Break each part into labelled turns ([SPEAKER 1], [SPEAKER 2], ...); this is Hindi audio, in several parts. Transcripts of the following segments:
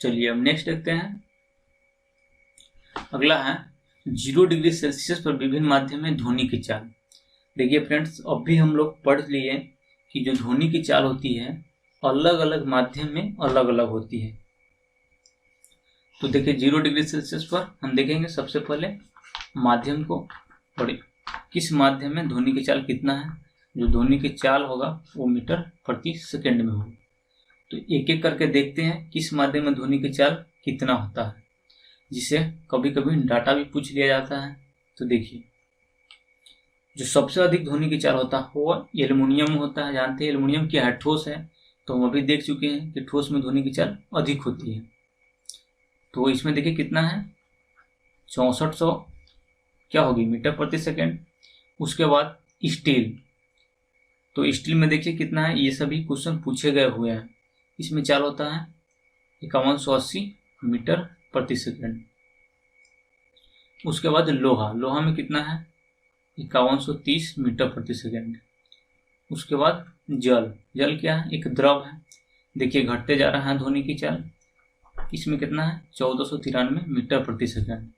[SPEAKER 1] चलिए अब नेक्स्ट देखते हैं। अगला है 0 डिग्री सेल्सियस पर विभिन्न माध्यम में ध्वनि की चाल। देखिए फ्रेंड्स, अभी हम लोग पढ़ लिए कि जो ध्वनि की चाल होती है अलग अलग माध्यम में अलग अलग होती है। तो देखिए 0 डिग्री सेल्सियस पर हम देखेंगे सबसे पहले माध्यम को, और किस माध्यम में ध्वनि की चाल कितना है। जो ध्वनि की चाल होगा वो मीटर प्रति सेकंड में होगी। तो एक एक करके देखते हैं किस माध्यम में ध्वनि की चाल कितना होता है, जिसे कभी कभी डाटा भी पूछ लिया जाता है। तो देखिए जो सबसे अधिक ध्वनि की चाल होता है वो एल्युमिनियम में होता है। जानते हैं एल्युमिनियम क्या है, ठोस है। तो हम अभी देख चुके हैं कि ठोस में ध्वनि की चाल अधिक होती है। तो इसमें देखिए कितना है, 6400 क्या होगी मीटर प्रति सेकंड। उसके बाद स्टील, तो स्टील में देखिए कितना है, ये सभी क्वेश्चन पूछे गए हुए हैं। इसमें चाल होता है 5180 मीटर प्रति सेकंड। उसके बाद लोहा, लोहा में कितना है 5130 मीटर प्रति सेकंड। उसके बाद जल, जल क्या है, एक द्रव है। देखिए घटते जा रहा है ध्वनि की चाल। इसमें कितना है 1493 मीटर प्रति सेकंड।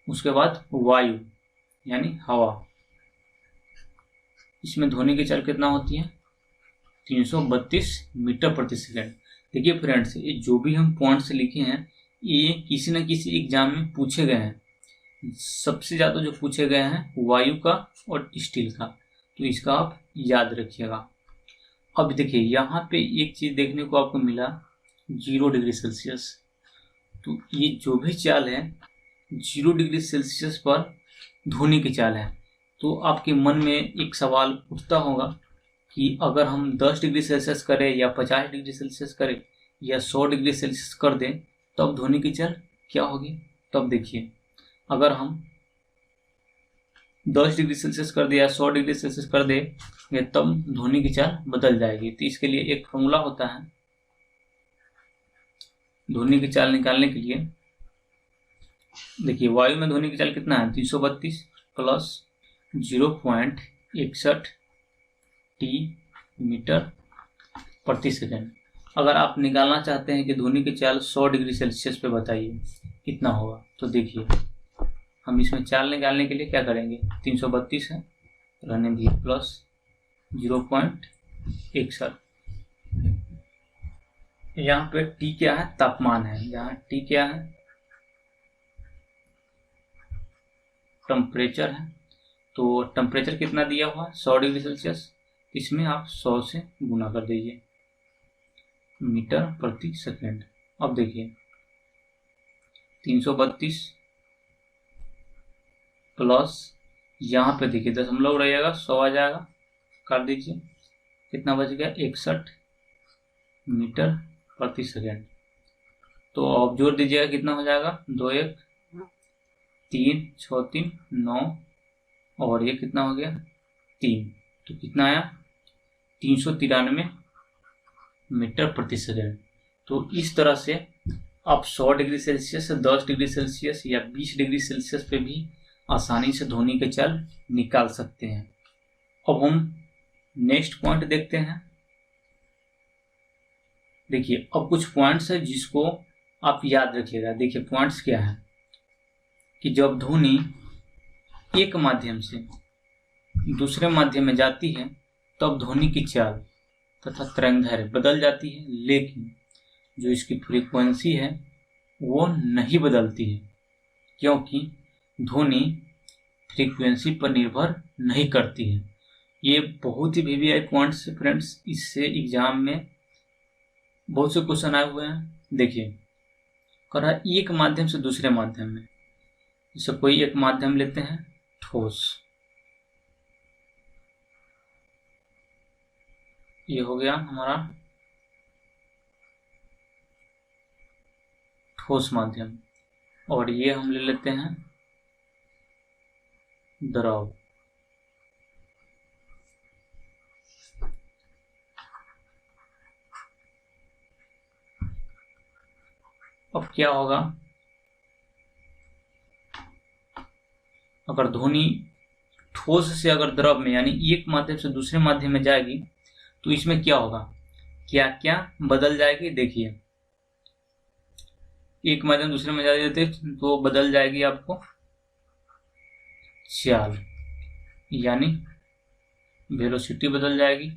[SPEAKER 1] उसके बाद वायु यानी हवा, इसमें ध्वनि की चाल कितना होती है 332 मीटर प्रति सेकंड। देखिए फ्रेंड्स, ये जो भी हम पॉइंट्स लिखे हैं ये किसी न किसी एग्जाम में पूछे गए हैं। सबसे ज़्यादा जो पूछे गए हैं वायु का और स्टील का, तो इसका आप याद रखिएगा। अब देखिए यहाँ पे एक चीज़ देखने को आपको मिला 0 डिग्री सेल्सियस। तो ये जो भी चाल है 0 डिग्री सेल्सियस पर ध्वनि की चाल है। तो आपके मन में एक सवाल उठता होगा कि अगर हम 10 डिग्री सेल्सियस करें या 50 डिग्री सेल्सियस करें या 100 डिग्री सेल्सियस कर दें तब ध्वनि की चाल क्या होगी। तब देखिए अगर हम 10 डिग्री सेल्सियस कर दे या 100 डिग्री सेल्सियस कर दे तब ध्वनि की चाल बदल जाएगी। तो इसके लिए एक फॉर्मूला होता है ध्वनि की चाल निकालने के लिए। देखिए वायु में ध्वनि की चाल कितना है 332 प्लस 0.61 टी मीटर प्रति सेकंड। अगर आप निकालना चाहते हैं कि ध्वनि की चाल 100 डिग्री सेल्सियस पे बताइए कितना होगा, तो देखिए हम इसमें चाल निकालने के लिए क्या करेंगे, 332 है रहने दिए प्लस 0.61। यहाँ पे टी क्या है, तापमान है। यहाँ टी क्या है, टेम्परेचर है। तो टेम्परेचर कितना दिया हुआ 100 डिग्री सेल्सियस, इसमें आप 100 से गुना कर दीजिए मीटर प्रति सेकंड। अब देखिए 332 प्लस यहाँ पे देखिए दशमलव रहेगा 100 आ जाएगा, कर दीजिए कितना बच गया 61 मीटर प्रति सेकंड। तो अब जोड़ दीजिएगा कितना हो जाएगा 2 1 3 6 3 9 और ये कितना हो गया 3, तो कितना आया 393 मीटर प्रति सेकंड। तो इस तरह से आप 100 डिग्री सेल्सियस, 10 डिग्री सेल्सियस या 20 डिग्री सेल्सियस पे भी आसानी से ध्वनि की चाल निकाल सकते हैं। अब हम नेक्स्ट पॉइंट देखते हैं। देखिए अब कुछ पॉइंट्स है जिसको आप याद रखिएगा। देखिए पॉइंट्स क्या है कि जब ध्वनि एक माध्यम से दूसरे माध्यम में जाती है तब ध्वनि की चाल तथा तरंगदैर्घ्य बदल जाती है, लेकिन जो इसकी फ्रीक्वेंसी है वो नहीं बदलती है, क्योंकि ध्वनि फ्रीक्वेंसी पर निर्भर नहीं करती है। ये बहुत ही वीवीआई पॉइंट्स फ्रेंड्स, इससे एग्जाम में बहुत से क्वेश्चन आए हुए हैं। देखिए कह रहा एक माध्यम से दूसरे माध्यम में, जैसे कोई एक माध्यम लेते हैं ठोस, ये हो गया हमारा ठोस माध्यम, और ये हम ले लेते हैं द्रव। अब क्या होगा, अगर ध्वनि ठोस से अगर द्रव में यानी एक माध्यम से दूसरे माध्यम में जाएगी तो इसमें क्या होगा, क्या क्या बदल जाएगी। देखिए एक माध्यम दूसरे में जा देते तो बदल जाएगी आपको चाल, यानी वेलोसिटी बदल जाएगी।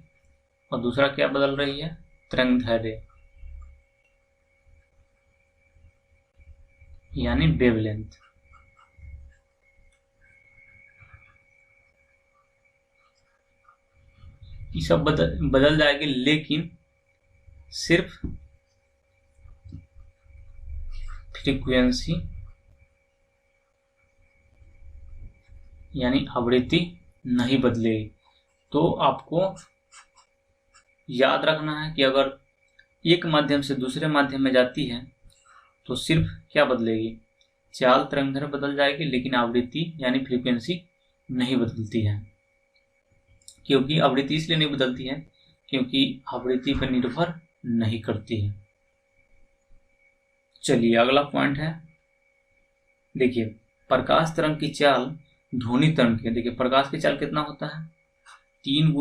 [SPEAKER 1] और दूसरा क्या बदल रही है, तरंगदैर्घ्य यानी वेवलेंथ। ये सब बदल जाएगी, लेकिन सिर्फ फ्रीक्वेंसी यानी आवृत्ति नहीं बदलेगी। तो आपको याद रखना है कि अगर एक माध्यम से दूसरे माध्यम में जाती है तो सिर्फ क्या बदलेगी, चाल तरंगदैर्घ्य बदल जाएगी, लेकिन आवृत्ति यानी फ्रीक्वेंसी नहीं बदलती है। क्योंकि आवृत्ति इसलिए नहीं बदलती है क्योंकि आवृत्ति पर निर्भर नहीं करती है। चलिए अगला पॉइंट है, देखिए प्रकाश तरंग की चाल ध्वनि तरंग की। देखिए प्रकाश की चाल कितना होता है, 3 ×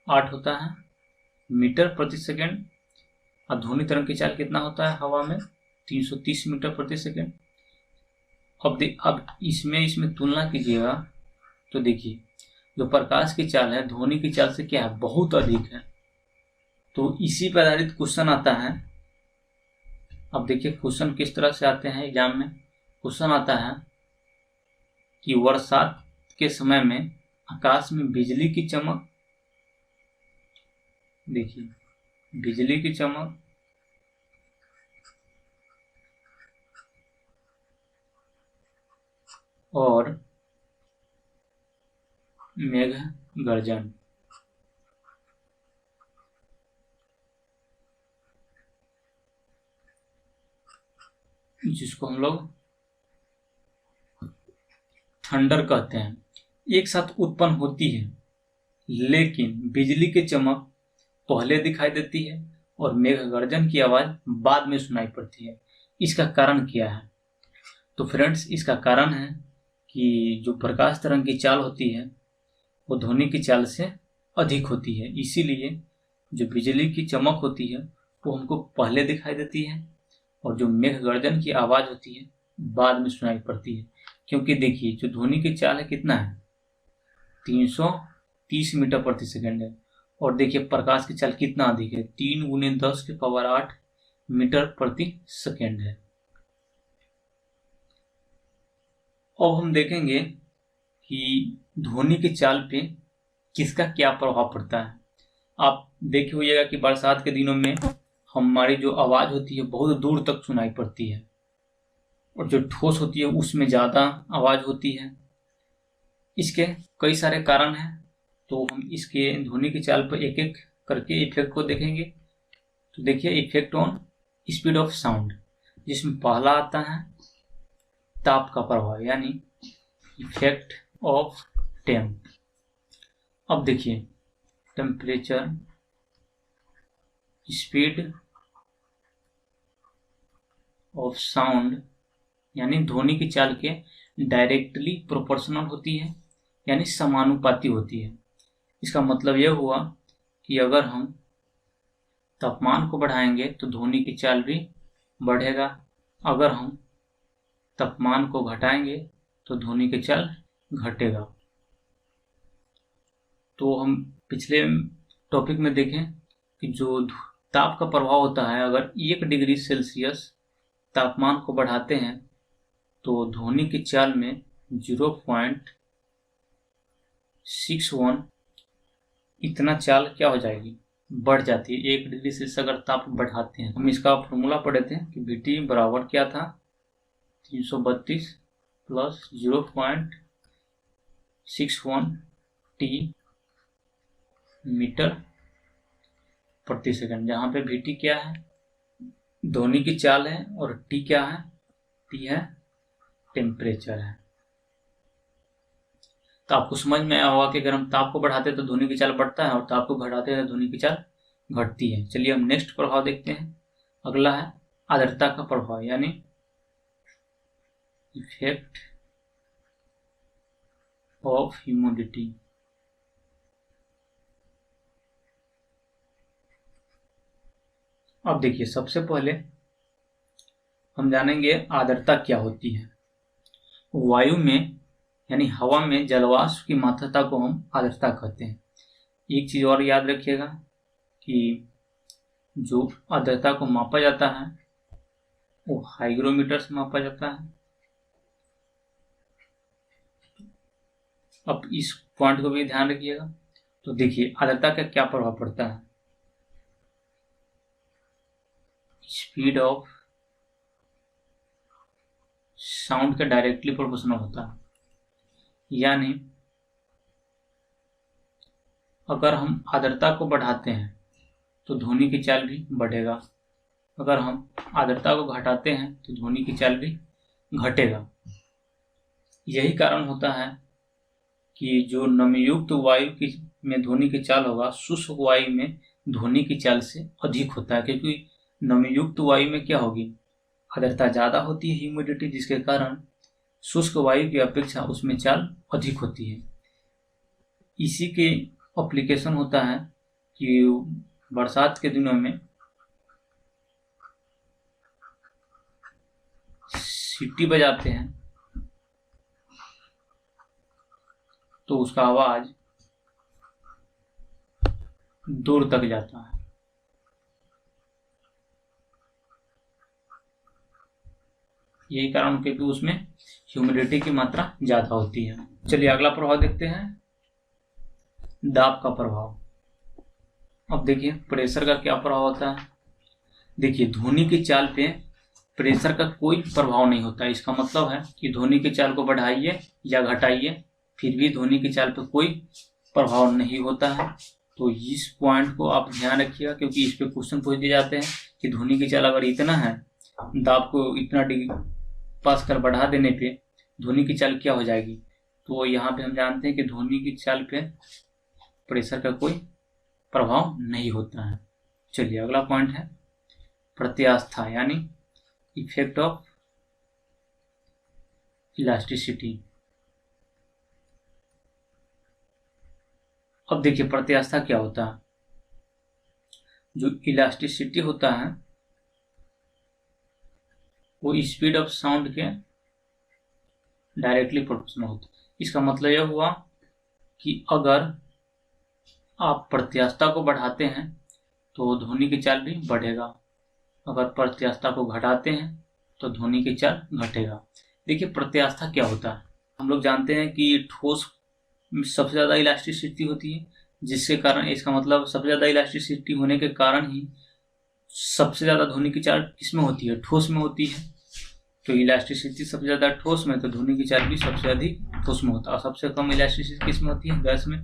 [SPEAKER 1] 10⁸ होता है मीटर प्रति सेकेंड। और ध्वनि तरंग की चाल कितना होता है हवा में, 330 मीटर प्रति सेकेंड। अब इसमें तुलना कीजिएगा तो देखिए जो प्रकाश की चाल है ध्वनि की चाल से क्या है, बहुत अधिक है। तो इसी पर आधारित क्वेश्चन आता है। अब देखिए क्वेश्चन किस तरह से आते हैं एग्जाम में। क्वेश्चन आता है कि बरसात के समय में आकाश में बिजली की चमक, देखिए बिजली की चमक और मेघ गर्जन, जिसको हम लोग थंडर कहते हैं, एक साथ उत्पन्न होती है। लेकिन बिजली की चमक पहले दिखाई देती है और मेघ गर्जन की आवाज बाद में सुनाई पड़ती है। इसका कारण क्या है, तो फ्रेंड्स इसका कारण है कि जो प्रकाश तरंग की चाल होती है वो ध्वनि की चाल से अधिक होती है। इसीलिए जो बिजली की चमक होती है वो हमको पहले दिखाई देती है और जो मेघ गर्जन की आवाज होती है बाद में सुनाई पड़ती है। क्योंकि देखिए जो ध्वनि की चाल है कितना है, 330 मीटर प्रति सेकेंड है। और देखिए प्रकाश की चाल कितना अधिक है, 3 × 10⁸ मीटर प्रति सेकेंड है। अब हम देखेंगे कि ध्वनि की चाल पे किसका क्या प्रभाव पड़ता है। आप देखे होइएगा कि बरसात के दिनों में हमारी जो आवाज होती है बहुत दूर तक सुनाई पड़ती है और जो ठोस होती है उसमें ज़्यादा आवाज होती है। इसके कई सारे कारण हैं, तो हम इसके ध्वनि की चाल पर एक एक करके इफेक्ट को देखेंगे। तो देखिए effect on speed of sound, जिसमें पहला आता है ताप का प्रभाव यानी इफेक्ट ऑफ टेम्प। अब देखिए टेम्परेचर, स्पीड ऑफ साउंड यानी ध्वनि की चाल के डायरेक्टली प्रोपोर्शनल होती है यानी समानुपाती होती है। इसका मतलब यह हुआ कि अगर हम तापमान को बढ़ाएंगे तो ध्वनि की चाल भी बढ़ेगा, अगर हम तापमान को घटाएंगे तो ध्वनि की चाल घटेगा। तो हम पिछले टॉपिक में देखें कि जो ताप का प्रभाव होता है, अगर 1 डिग्री सेल्सियस तापमान को बढ़ाते हैं तो ध्वनि की चाल में 0.61 इतना चाल क्या हो जाएगी, बढ़ जाती है। 1 डिग्री सेल्सियस अगर ताप बढ़ाते हैं, हम इसका फॉर्मूला पढ़े थे कि VT बराबर क्या था, 332 प्लस 0.61 T मीटर प्रति सेकंड, जहाँ पे VT क्या है, ध्वनि की चाल है, और T क्या है, T है टेम्परेचर है। तो आपको समझ में आया होगा कि अगर हम ताप को बढ़ाते हैं तो ध्वनि की चाल बढ़ता है और ताप को घटाते हैं तो ध्वनि की चाल घटती है। चलिए हम नेक्स्ट प्रभाव देखते हैं। अगला है आर्द्रता का प्रभाव यानी इफेक्ट ऑफ ह्यूमिडिटी। अब देखिए सबसे पहले हम जानेंगे आर्द्रता क्या होती है। वायु में यानी हवा में जलवाष्प की मात्रा को हम आर्द्रता कहते हैं। एक चीज और याद रखिएगा कि जो आर्द्रता को मापा जाता है वो हाइग्रोमीटर से मापा जाता है। अब इस पॉइंट को भी ध्यान रखिएगा। तो देखिए आर्द्रता का क्या प्रभाव पड़ता है। स्पीड ऑफ साउंड के डायरेक्टली प्रोपोर्शनल होता है, यानी अगर हम आर्द्रता को बढ़ाते हैं तो ध्वनि की चाल भी बढ़ेगा, अगर हम आर्द्रता को घटाते हैं तो ध्वनि की चाल भी घटेगा। यही कारण होता है कि जो नमीयुक्त वायु की में ध्वनि की चाल होगा, शुष्क वायु में ध्वनि की चाल से अधिक होता है, क्योंकि नमीयुक्त वायु में क्या होगी, आर्द्रता ज़्यादा होती है, ह्यूमिडिटी, जिसके कारण शुष्क वायु की अपेक्षा उसमें चाल अधिक होती है। इसी के एप्लीकेशन होता है कि बरसात के दिनों में सीटी बजाते हैं तो उसका आवाज दूर तक जाता है। यही कारण क्योंकि उसमें ह्यूमिडिटी की मात्रा ज्यादा होती है। चलिए अगला प्रभाव देखते हैं, दाब का प्रभाव। अब देखिए प्रेशर का क्या प्रभाव होता है। देखिए ध्वनि की चाल पे प्रेशर का कोई प्रभाव नहीं होता है। इसका मतलब है कि ध्वनि की चाल को बढ़ाइए या घटाइए फिर भी ध्वनि की चाल पर कोई प्रभाव नहीं होता है। तो इस पॉइंट को आप ध्यान रखिएगा, क्योंकि इस पे क्वेश्चन पूछ दिए जाते हैं कि ध्वनि की चाल अगर इतना है, दाब को इतना डिग्री पास कर बढ़ा देने पे ध्वनि की चाल क्या हो जाएगी। तो यहाँ पे हम जानते हैं कि ध्वनि की चाल पे प्रेशर का कोई प्रभाव नहीं होता है। चलिए अगला पॉइंट है प्रत्यास्था, यानी इफेक्ट ऑफ इलास्टिसिटी। अब देखिए प्रत्यास्था क्या होता है। जो इलास्टिसिटी होता है वो स्पीड ऑफ साउंड के डायरेक्टली प्रोपोर्शनल होता है। इसका मतलब यह हुआ कि अगर आप प्रत्यास्था को बढ़ाते हैं तो ध्वनि की चाल भी बढ़ेगा, अगर प्रत्यास्था को घटाते हैं तो ध्वनि की चाल घटेगा। देखिए प्रत्यास्था क्या होता है। हम लोग जानते हैं कि ठोस में सबसे ज़्यादा इलास्टिसिटी होती है, जिसके कारण इसका मतलब सबसे ज़्यादा इलास्टिसिटी होने के कारण ही सबसे ज़्यादा ध्वनि की चाल किसमें होती है, ठोस में होती है। तो इलास्टिसिटी सबसे ज़्यादा ठोस में, तो ध्वनि की चाल भी सबसे अधिक ठोस में होता है। और सबसे कम इलास्टिसिटी किसमें होती है, गैस में।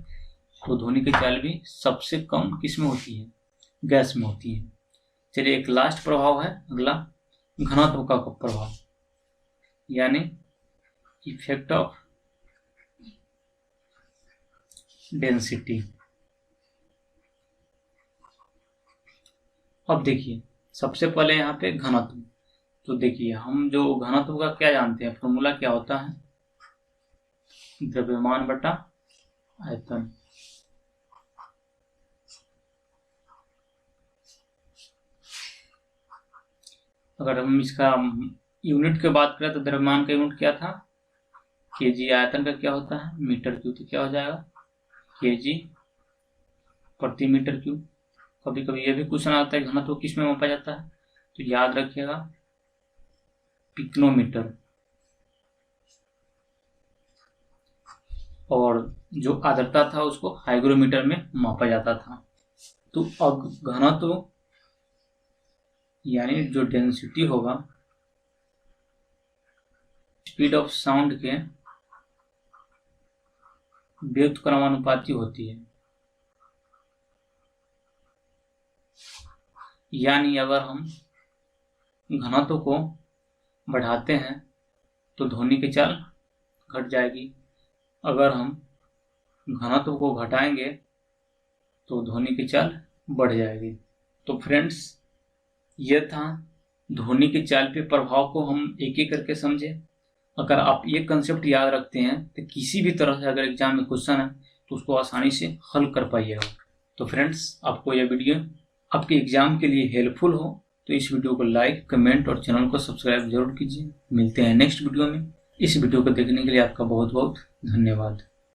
[SPEAKER 1] तो ध्वनि की चाल भी सबसे कम किसमें होती है, गैस में होती है। चलिए एक लास्ट प्रभाव है अगला, घनत्व का प्रभाव, यानी इफेक्ट ऑफ डेंसिटी। अब देखिए सबसे पहले यहाँ पे घनत्व। तो देखिए हम जो घनत्व का क्या जानते हैं, फॉर्मूला क्या होता है, द्रव्यमान बटा आयतन। अगर हम इसका यूनिट की बात करें तो द्रव्यमान का यूनिट क्या था, केजी। आयतन का क्या होता है, मीटर क्यूब। तो क्या हो जाएगा, केजी प्रति मीटर क्यूब। कभी कभी ये भी क्वेश्चन आता है घनत्व किस में मापा जाता है, तो याद रखिएगा पिकोमीटर। और जो आर्द्रता था उसको हाइग्रोमीटर में मापा जाता था। तो अब घनत्व यानी जो डेंसिटी होगा स्पीड ऑफ साउंड के व्युत्क्रमानुपाती होती है। यानी अगर हम घनत्व को बढ़ाते हैं तो ध्वनि की चाल घट जाएगी, अगर हम घनत्व को घटाएंगे तो ध्वनि की चाल बढ़ जाएगी। तो फ्रेंड्स यह था ध्वनि की चाल पे प्रभाव को हम एक एक करके समझे। अगर आप ये कंसेप्ट याद रखते हैं तो किसी भी तरह से अगर एग्जाम में क्वेश्चन है तो उसको आसानी से हल कर पाइएगा। तो फ्रेंड्स आपको यह वीडियो आपके एग्जाम के लिए हेल्पफुल हो तो इस वीडियो को लाइक, कमेंट और चैनल को सब्सक्राइब जरूर कीजिए। मिलते हैं नेक्स्ट वीडियो में। इस वीडियो को देखने के लिए आपका बहुत बहुत धन्यवाद।